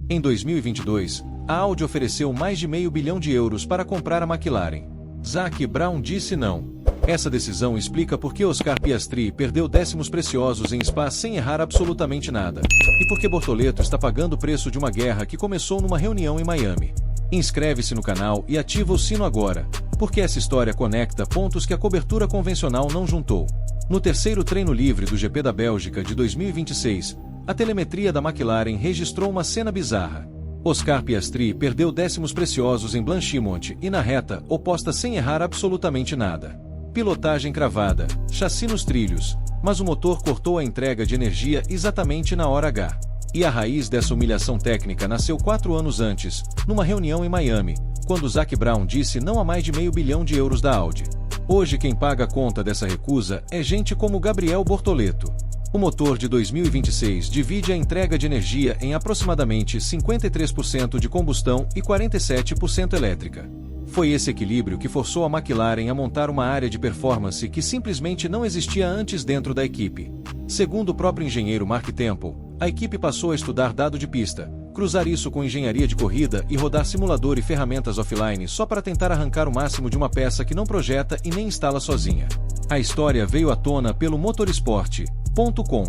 Em 2022, a Audi ofereceu mais de €500 milhão para comprar a McLaren. Zac Brown disse não. Essa decisão explica por que Oscar Piastri perdeu décimos preciosos em Spa sem errar absolutamente nada, e por que Bortoleto está pagando o preço de uma guerra que começou numa reunião em Miami. Inscreve-se no canal e ativa o sino agora, porque essa história conecta pontos que a cobertura convencional não juntou. No terceiro treino livre do GP da Bélgica de 2026, a telemetria da McLaren registrou uma cena bizarra. Oscar Piastri perdeu décimos preciosos em Blanchimont e na reta oposta sem errar absolutamente nada. Pilotagem cravada, chassi nos trilhos, mas o motor cortou a entrega de energia exatamente na hora H. E a raiz dessa humilhação técnica nasceu 4 anos antes, numa reunião em Miami, quando Zac Brown disse não a mais de €500 milhão da Audi. Hoje quem paga a conta dessa recusa é gente como Gabriel Bortoleto. O motor de 2026 divide a entrega de energia em aproximadamente 53% de combustão e 47% elétrica. Foi esse equilíbrio que forçou a McLaren a montar uma área de performance que simplesmente não existia antes dentro da equipe. Segundo o próprio engenheiro Mark Temple, a equipe passou a estudar dado de pista, cruzar isso com engenharia de corrida e rodar simulador e ferramentas offline só para tentar arrancar o máximo de uma peça que não projeta e nem instala sozinha. A história veio à tona pelo motorsport.com.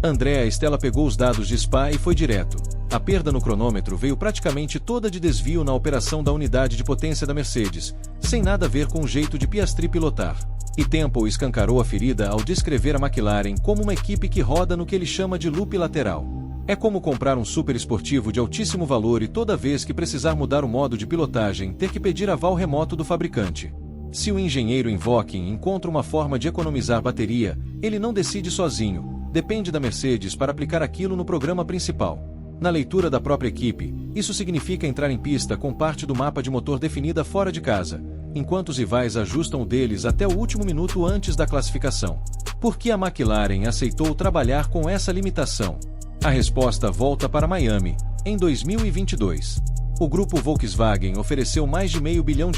Andrea Stella pegou os dados de Spa e foi direto. A perda no cronômetro veio praticamente toda de desvio na operação da unidade de potência da Mercedes, sem nada a ver com o jeito de Piastri pilotar. E Temple escancarou a ferida ao descrever a McLaren como uma equipe que roda no que ele chama de loop lateral. É como comprar um super esportivo de altíssimo valor e toda vez que precisar mudar o modo de pilotagem ter que pedir aval remoto do fabricante. Se o engenheiro em Woking encontra uma forma de economizar bateria, ele não decide sozinho, depende da Mercedes para aplicar aquilo no programa principal. Na leitura da própria equipe, isso significa entrar em pista com parte do mapa de motor definida fora de casa, enquanto os rivais ajustam o deles até o último minuto antes da classificação. Por que a McLaren aceitou trabalhar com essa limitação? A resposta volta para Miami, em 2022. O grupo Volkswagen ofereceu mais de €500 milhão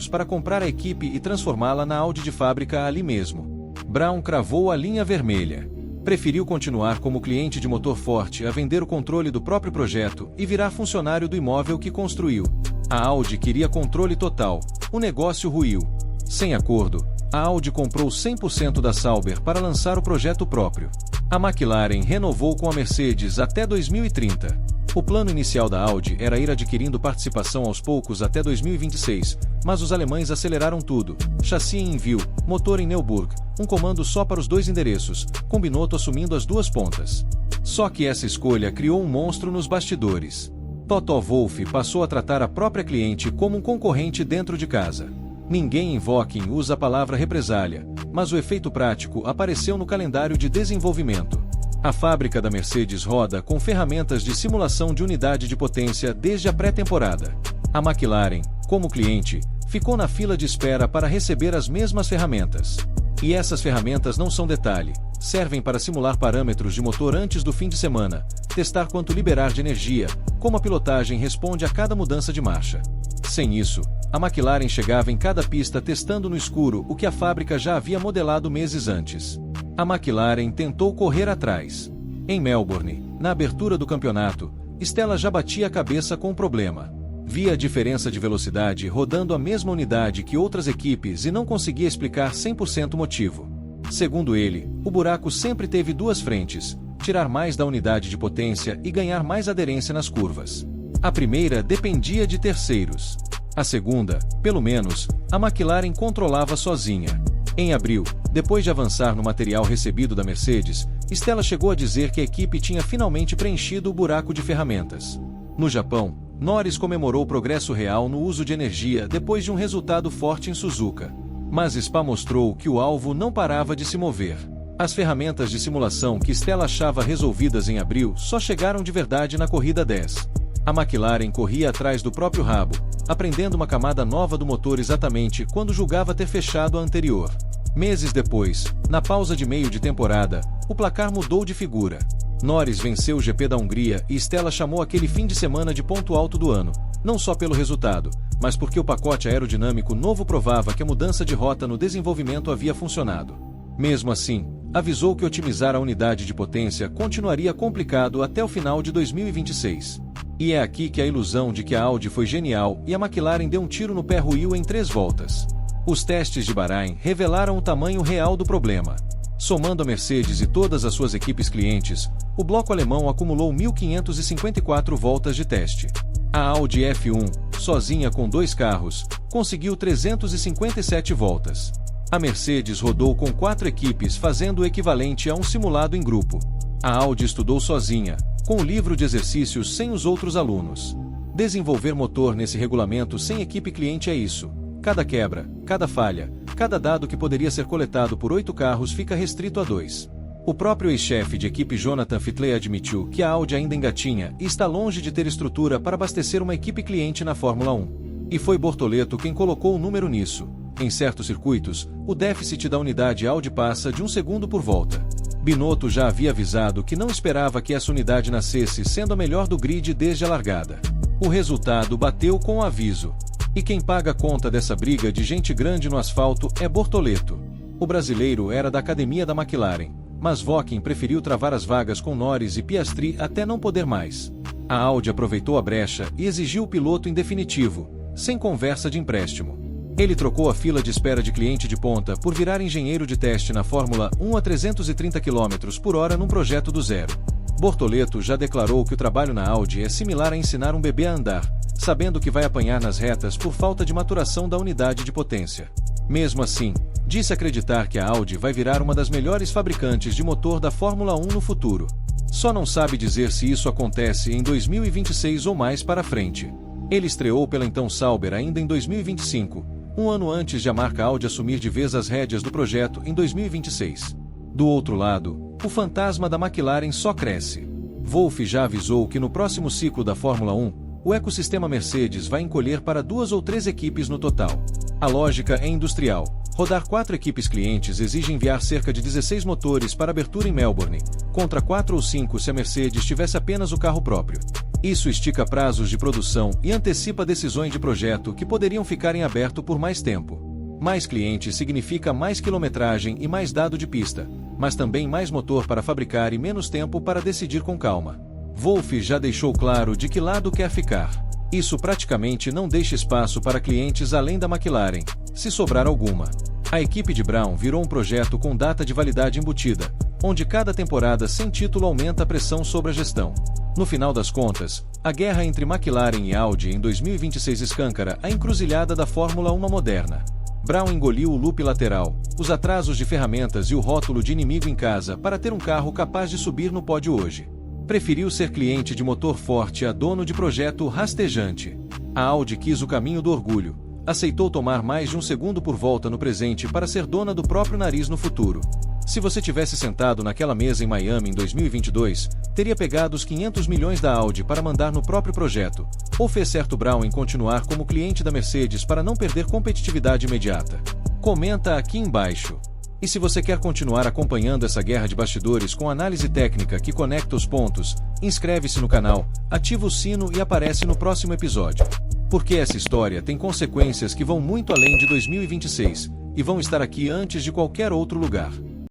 para comprar a equipe e transformá-la na Audi de fábrica ali mesmo. Brown cravou a linha vermelha. Preferiu continuar como cliente de motor forte a vender o controle do próprio projeto e virar funcionário do imóvel que construiu. A Audi queria controle total, o negócio ruiu. Sem acordo, a Audi comprou 100% da Sauber para lançar o projeto próprio. A McLaren renovou com a Mercedes até 2030. O plano inicial da Audi era ir adquirindo participação aos poucos até 2026, mas os alemães aceleraram tudo. Chassi em envio, motor em Neuburg, um comando só para os 2 endereços, com Binotto assumindo as 2 pontas. Só que essa escolha criou um monstro nos bastidores. Toto Wolff passou a tratar a própria cliente como um concorrente dentro de casa. Ninguém em Woking usa a palavra represália, mas o efeito prático apareceu no calendário de desenvolvimento. A fábrica da Mercedes roda com ferramentas de simulação de unidade de potência desde a pré-temporada. A McLaren, como cliente, ficou na fila de espera para receber as mesmas ferramentas. E essas ferramentas não são detalhe, servem para simular parâmetros de motor antes do fim de semana, testar quanto liberar de energia, como a pilotagem responde a cada mudança de marcha. Sem isso, a McLaren chegava em cada pista testando no escuro o que a fábrica já havia modelado meses antes. A McLaren tentou correr atrás. Em Melbourne, na abertura do campeonato, Stella já batia a cabeça com o problema. Via a diferença de velocidade rodando a mesma unidade que outras equipes e não conseguia explicar 100% o motivo. Segundo ele, o buraco sempre teve 2 frentes: tirar mais da unidade de potência e ganhar mais aderência nas curvas. A primeira dependia de terceiros. A segunda, pelo menos, a McLaren controlava sozinha. Em abril, depois de avançar no material recebido da Mercedes, Stella chegou a dizer que a equipe tinha finalmente preenchido o buraco de ferramentas. No Japão, Norris comemorou o progresso real no uso de energia depois de um resultado forte em Suzuka. Mas Spa mostrou que o alvo não parava de se mover. As ferramentas de simulação que Stella achava resolvidas em abril só chegaram de verdade na corrida 10. A McLaren corria atrás do próprio rabo, aprendendo uma camada nova do motor exatamente quando julgava ter fechado a anterior. Meses depois, na pausa de meio de temporada, o placar mudou de figura. Norris venceu o GP da Hungria e Stella chamou aquele fim de semana de ponto alto do ano, não só pelo resultado, mas porque o pacote aerodinâmico novo provava que a mudança de rota no desenvolvimento havia funcionado. Mesmo assim, avisou que otimizar a unidade de potência continuaria complicado até o final de 2026. E é aqui que a ilusão de que a Audi foi genial e a McLaren deu um tiro no pé ruiu em 3 voltas. Os testes de Bahrein revelaram o tamanho real do problema. Somando a Mercedes e todas as suas equipes clientes, o bloco alemão acumulou 1.554 voltas de teste. A Audi F1, sozinha com 2 carros, conseguiu 357 voltas. A Mercedes rodou com 4 equipes fazendo o equivalente a um simulado em grupo. A Audi estudou sozinha, com o livro de exercícios sem os outros alunos. Desenvolver motor nesse regulamento sem equipe cliente é isso. Cada quebra, cada falha, cada dado que poderia ser coletado por 8 carros fica restrito a 2. O próprio ex-chefe de equipe Jonathan Fitley admitiu que a Audi ainda engatinha e está longe de ter estrutura para abastecer uma equipe cliente na Fórmula 1. E foi Bortoleto quem colocou o número nisso. Em certos circuitos, o déficit da unidade Audi passa de 1 segundo por volta. Binotto já havia avisado que não esperava que essa unidade nascesse sendo a melhor do grid desde a largada. O resultado bateu com o aviso. E quem paga a conta dessa briga de gente grande no asfalto é Bortoleto. O brasileiro era da academia da McLaren, mas Vokin preferiu travar as vagas com Norris e Piastri até não poder mais. A Audi aproveitou a brecha e exigiu o piloto em definitivo, sem conversa de empréstimo. Ele trocou a fila de espera de cliente de ponta por virar engenheiro de teste na Fórmula 1 a 330 km por hora num projeto do zero. Bortoleto já declarou que o trabalho na Audi é similar a ensinar um bebê a andar, sabendo que vai apanhar nas retas por falta de maturação da unidade de potência. Mesmo assim, disse acreditar que a Audi vai virar uma das melhores fabricantes de motor da Fórmula 1 no futuro. Só não sabe dizer se isso acontece em 2026 ou mais para frente. Ele estreou pela então Sauber ainda em 2025, um ano antes de a marca Audi assumir de vez as rédeas do projeto em 2026. Do outro lado, o fantasma da McLaren só cresce. Wolff já avisou que no próximo ciclo da Fórmula 1, o ecossistema Mercedes vai encolher para 2 ou 3 equipes no total. A lógica é industrial. Rodar 4 equipes clientes exige enviar cerca de 16 motores para abertura em Melbourne, contra 4 ou 5 se a Mercedes tivesse apenas o carro próprio. Isso estica prazos de produção e antecipa decisões de projeto que poderiam ficar em aberto por mais tempo. Mais clientes significa mais quilometragem e mais dado de pista, mas também mais motor para fabricar e menos tempo para decidir com calma. Wolff já deixou claro de que lado quer ficar. Isso praticamente não deixa espaço para clientes além da McLaren, se sobrar alguma. A equipe de Brown virou um projeto com data de validade embutida, onde cada temporada sem título aumenta a pressão sobre a gestão. No final das contas, a guerra entre McLaren e Audi em 2026 escâncara a encruzilhada da Fórmula 1 moderna. Brown engoliu o loop lateral, os atrasos de ferramentas e o rótulo de inimigo em casa para ter um carro capaz de subir no pódio hoje. Preferiu ser cliente de motor forte a dono de projeto rastejante. A Audi quis o caminho do orgulho. Aceitou tomar mais de 1 segundo por volta no presente para ser dona do próprio nariz no futuro. Se você tivesse sentado naquela mesa em Miami em 2022, teria pegado os 500 milhões da Audi para mandar no próprio projeto, ou fez certo Brown em continuar como cliente da Mercedes para não perder competitividade imediata? Comenta aqui embaixo. E se você quer continuar acompanhando essa guerra de bastidores com análise técnica que conecta os pontos, inscreve-se no canal, ativa o sino e aparece no próximo episódio. Porque essa história tem consequências que vão muito além de 2026, e vão estar aqui antes de qualquer outro lugar.